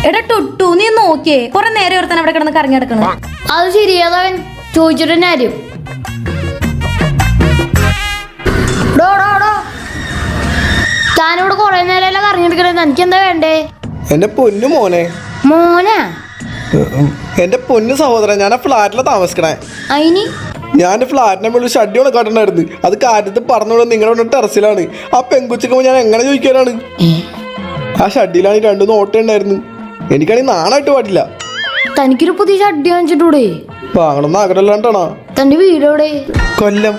എടാ ടുട്ടു, നീ നോക്കിയേ, കൊറേ നേരം ഒരുത്തൻ അവിടെ കിടന്ന് കറങ്ങി കിടക്കണം. അത് ശരിയാതവൻ ചോദിച്ചിട്ട് തന്നെ ആരും. താനിവിടെ കൊറേ നേരം കറങ്ങിയെടുക്കണെന്ന് എനിക്ക് എന്താ വേണ്ടേ? എന്റെ പൊന്നു മോനെ. മോനാ? എന്റെ പൊന്നു സഹോദരൻ, ഞാൻ ആ ഫ്ലാറ്റിലാണ് താമസിക്കണേ. അയിനി ഞാൻ ഫ്ലാറ്റിനെ മുകളിൽ ഷഡ്ഡി ഉണക്കാട്ടുണ്ടായിരുന്നു. അത് കാര്യത്തിൽ പറഞ്ഞോളൂ, നിങ്ങളുടെ ടെറസിലാണ്. ആ പെങ്കുച്ചക്കുമ്പോൾ ഞാൻ എങ്ങനെ ചോദിക്കാനാണ്? ആ ഷഡ്ഡിയിലാണ് 2 നോട്ട ഉണ്ടായിരുന്നു. എനിക്കാണെങ്കിൽ നാണായിട്ട് പാടില്ല. തനിക്കൊരു പുതിയ ഷഡ്ഡി വാങ്ങിച്ചിട്ടൂടെ? വാങ്ങണമെന്ന് ആഗ്രഹമില്ലാണ്ടാണോ? തന്റെ വീടോടെ? കൊല്ലം.